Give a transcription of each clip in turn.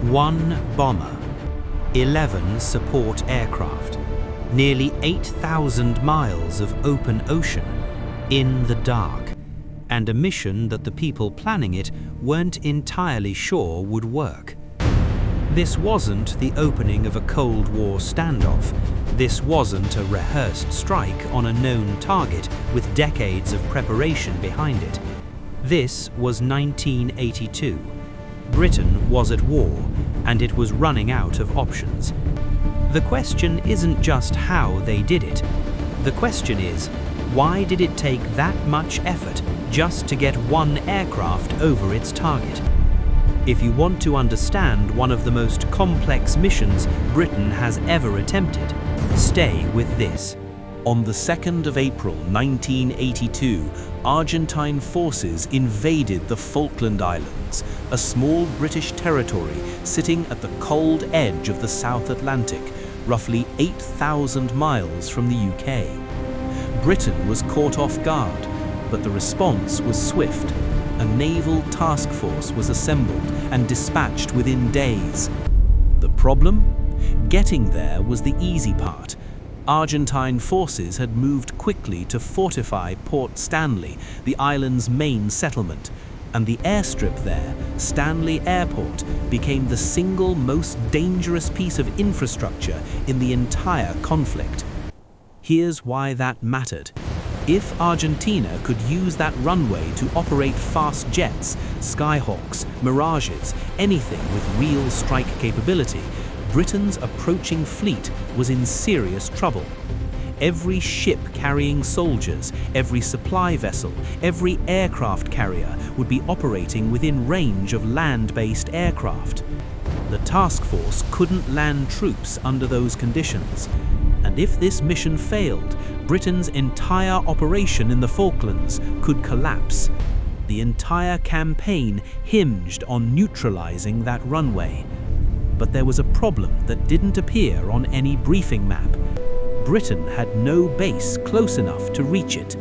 One bomber, 11 support aircraft, nearly 8,000 miles of open ocean in the dark, and a mission that the people planning it weren't entirely sure would work. This wasn't the opening of a Cold War standoff. This wasn't a rehearsed strike on a known target with decades of preparation behind it. This was 1982. Britain was at war, and it was running out of options. The question isn't just how they did it. The question is, why did it take that much effort just to get one aircraft over its target? If you want to understand one of the most complex missions Britain has ever attempted, stay with this. On the 2nd of April 1982, Argentine forces invaded the Falkland Islands, a small British territory sitting at the cold edge of the South Atlantic, roughly 8,000 miles from the UK. Britain was caught off guard, but the response was swift. A naval task force was assembled and dispatched within days. The problem? Getting there was the easy part. Argentine forces had moved quickly to fortify Port Stanley, the island's main settlement, and the airstrip there, Stanley Airport, became the single most dangerous piece of infrastructure in the entire conflict. Here's why that mattered. If Argentina could use that runway to operate fast jets, Skyhawks, Mirages, anything with real strike capability, Britain's approaching fleet was in serious trouble. Every ship carrying soldiers, every supply vessel, every aircraft carrier would be operating within range of land-based aircraft. The task force couldn't land troops under those conditions. And if this mission failed, Britain's entire operation in the Falklands could collapse. The entire campaign hinged on neutralizing that runway. But there was a problem that didn't appear on any briefing map. Britain had no base close enough to reach it.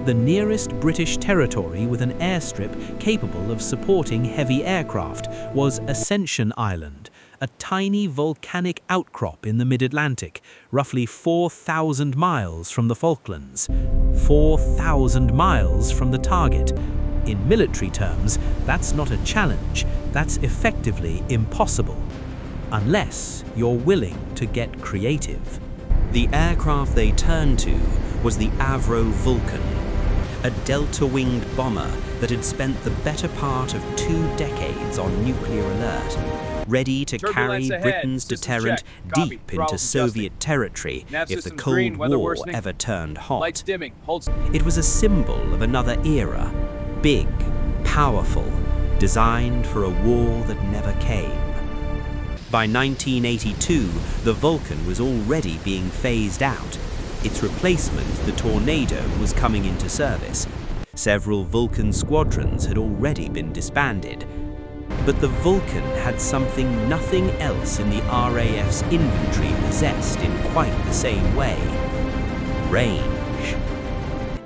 The nearest British territory with an airstrip capable of supporting heavy aircraft was Ascension Island, a tiny volcanic outcrop in the mid-Atlantic, roughly 4,000 miles from the Falklands. 4,000 miles from the target. In military terms, that's not a challenge, that's effectively impossible. Unless you're willing to get creative. The aircraft they turned to was the Avro Vulcan, a delta-winged bomber that had spent the better part of 2 decades on nuclear alert, ready to carry Britain's deterrent deep into Soviet territory if the Cold War ever turned hot. It was a symbol of another era, big, powerful, designed for a war that never came. By 1982, the Vulcan was already being phased out. Its replacement, the Tornado, was coming into service. Several Vulcan squadrons had already been disbanded. But the Vulcan had something nothing else in the RAF's inventory possessed in quite the same way. Range.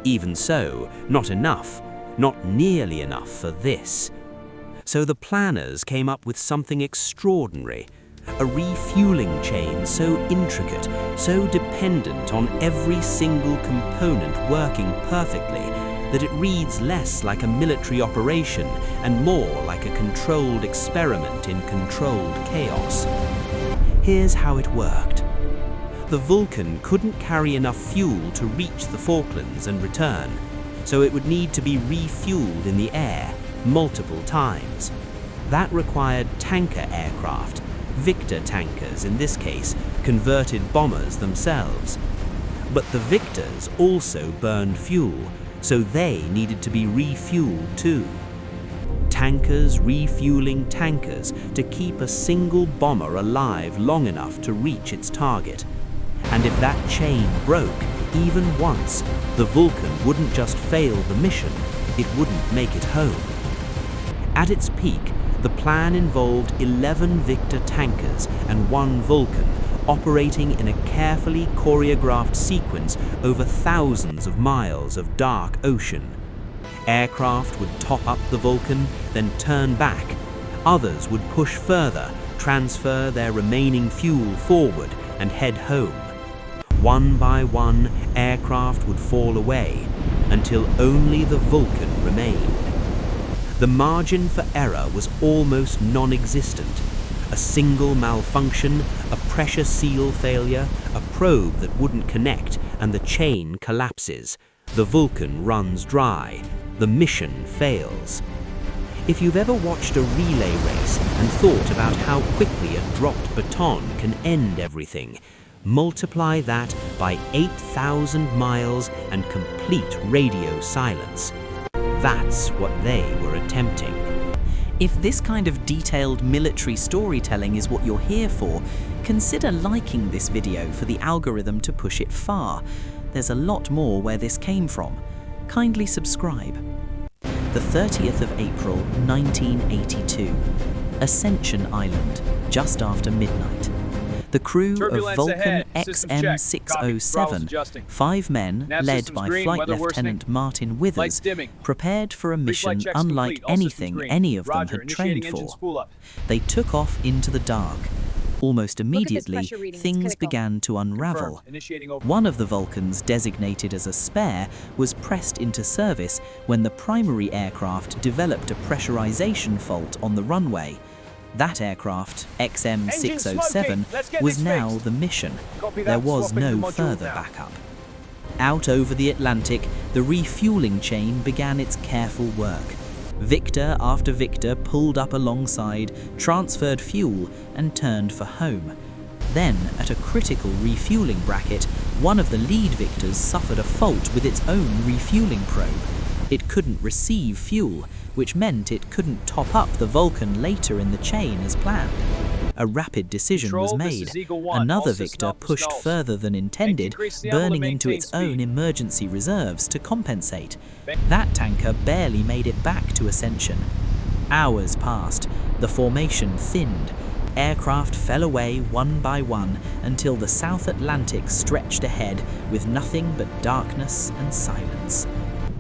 Even so, not enough, not nearly enough for this. So the planners came up with something extraordinary, a refueling chain so intricate, so dependent on every single component working perfectly, that it reads less like a military operation and more like a controlled experiment in controlled chaos. Here's how it worked. The Vulcan couldn't carry enough fuel to reach the Falklands and return, so it would need to be refueled in the air multiple times. That required tanker aircraft, Victor tankers in this case, converted bombers themselves. But the Victors also burned fuel, so they needed to be refueled too. Tankers refueling tankers to keep a single bomber alive long enough to reach its target. And if that chain broke, even once, the Vulcan wouldn't just fail the mission, it wouldn't make it home. At its peak, the plan involved 11 Victor tankers and 1 Vulcan operating in a carefully choreographed sequence over thousands of miles of dark ocean. Aircraft would top up the Vulcan, then turn back. Others would push further, transfer their remaining fuel forward and head home. One by one, aircraft would fall away until only the Vulcan remained. The margin for error was almost non-existent. A single malfunction, a pressure seal failure, a probe that wouldn't connect, and the chain collapses. The Vulcan runs dry. The mission fails. If you've ever watched a relay race and thought about how quickly a dropped baton can end everything, multiply that by 8,000 miles and complete radio silence. That's what they were attempting. If this kind of detailed military storytelling is what you're here for, consider liking this video for the algorithm to push it far. There's a lot more where this came from. Kindly subscribe. The 30th of April 1982. Ascension Island, just after midnight. The crew of Vulcan XM607, 5 men, led by Flight Lieutenant Martin Withers, prepared for a mission unlike anything any of them had trained for. They took off into the dark. Almost immediately, things began to unravel. One of the Vulcans, designated as a spare, was pressed into service when the primary aircraft developed a pressurization fault on the runway. That aircraft, XM607, was now the mission. There was no further backup. Out over the Atlantic, the refueling chain began its careful work. Victor after Victor pulled up alongside, transferred fuel, and turned for home. Then, at a critical refueling bracket, one of the lead Victors suffered a fault with its own refueling probe. It couldn't receive fuel, which meant it couldn't top up the Vulcan later in the chain as planned. A rapid decision was made. Another Victor pushed further than intended, burning into its own emergency reserves to compensate. That tanker barely made it back to Ascension. Hours passed. The formation thinned. Aircraft fell away one by one until the South Atlantic stretched ahead with nothing but darkness and silence.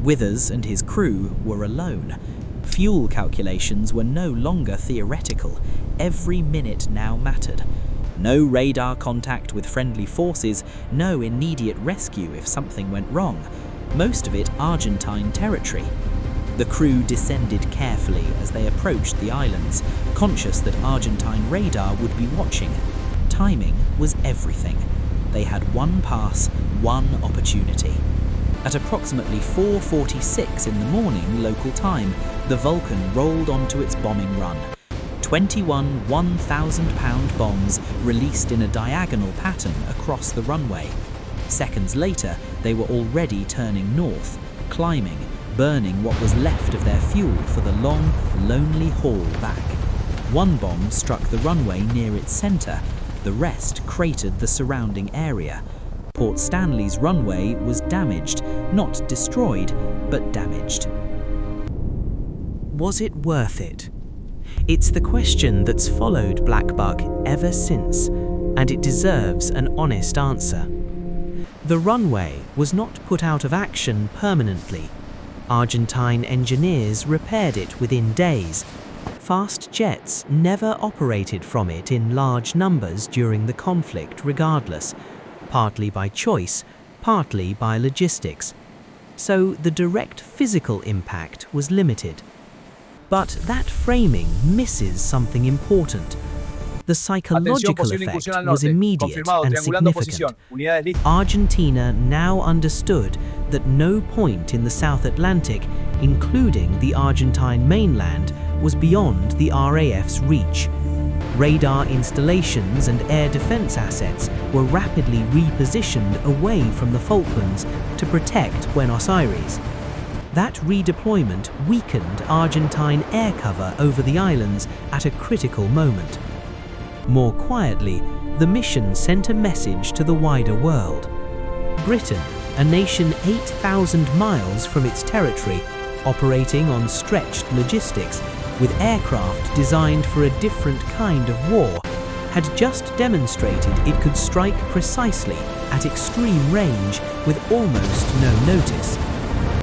Withers and his crew were alone. Fuel calculations were no longer theoretical. Every minute now mattered. No radar contact with friendly forces, no immediate rescue if something went wrong. Most of it Argentine territory. The crew descended carefully as they approached the islands, conscious that Argentine radar would be watching. Timing was everything. They had one pass, one opportunity. At approximately 4:46 in the morning local time, the Vulcan rolled onto its bombing run. 21 1,000-pound bombs released in a diagonal pattern across the runway. Seconds later, they were already turning north, climbing, burning what was left of their fuel for the long, lonely haul back. One bomb struck the runway near its center. The rest cratered the surrounding area. Port Stanley's runway was damaged, not destroyed, but damaged. Was it worth it? It's the question that's followed Blackbuck ever since, and it deserves an honest answer. The runway was not put out of action permanently. Argentine engineers repaired it within days. Fast jets never operated from it in large numbers during the conflict regardless, partly by choice, partly by logistics. So the direct physical impact was limited. But that framing misses something important. The psychological effect was immediate and significant. Argentina now understood that no point in the South Atlantic, including the Argentine mainland, was beyond the RAF's reach. Radar installations and air defense assets were rapidly repositioned away from the Falklands to protect Buenos Aires. That redeployment weakened Argentine air cover over the islands at a critical moment. More quietly, the mission sent a message to the wider world. Britain, a nation 8,000 miles from its territory, operating on stretched logistics, with aircraft designed for a different kind of war, had just demonstrated it could strike precisely at extreme range with almost no notice.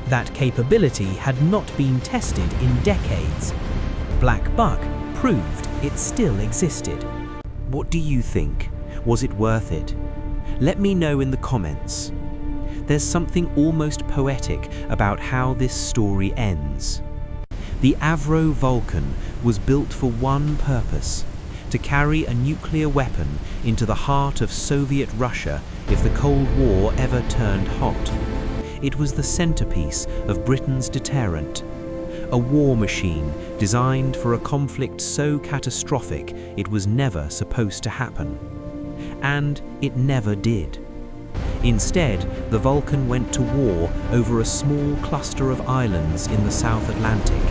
That capability had not been tested in decades. Black Buck proved it still existed. What do you think? Was it worth it? Let me know in the comments. There's something almost poetic about how this story ends. The Avro Vulcan was built for one purpose: to carry a nuclear weapon into the heart of Soviet Russia if the Cold War ever turned hot. It was the centerpiece of Britain's deterrent, a war machine designed for a conflict so catastrophic it was never supposed to happen. And it never did. Instead, the Vulcan went to war over a small cluster of islands in the South Atlantic,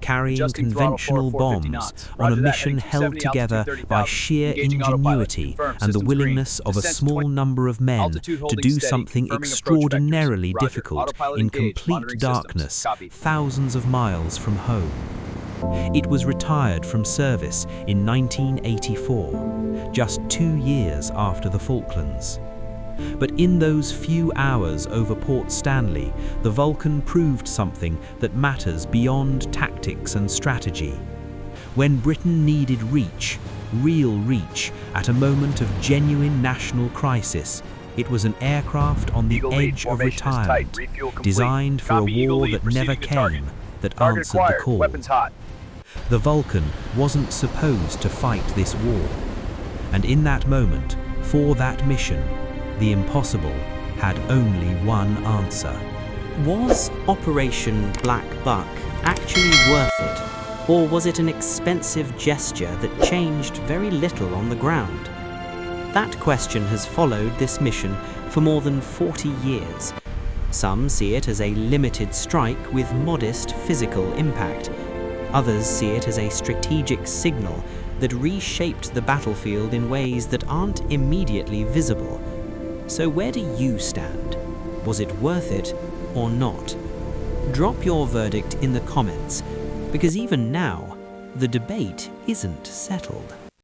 carrying conventional bombs on a mission held together by sheer ingenuity and the willingness of a small number of men to do something extraordinarily difficult in complete darkness, thousands of miles from home. It was retired from service in 1984, just 2 years after the Falklands. But in those few hours over Port Stanley, the Vulcan proved something that matters beyond tactics and strategy. When Britain needed reach, real reach, at a moment of genuine national crisis, it was an aircraft on the edge of retirement, designed for a war that never came, that answered the call. The Vulcan wasn't supposed to fight this war. And in that moment, for that mission, the impossible had only one answer. Was Operation Black Buck actually worth it? Or was it an expensive gesture that changed very little on the ground? That question has followed this mission for more than 40 years. Some see it as a limited strike with modest physical impact. Others see it as a strategic signal that reshaped the battlefield in ways that aren't immediately visible. So where do you stand? Was it worth it or not? Drop your verdict in the comments, because even now, the debate isn't settled.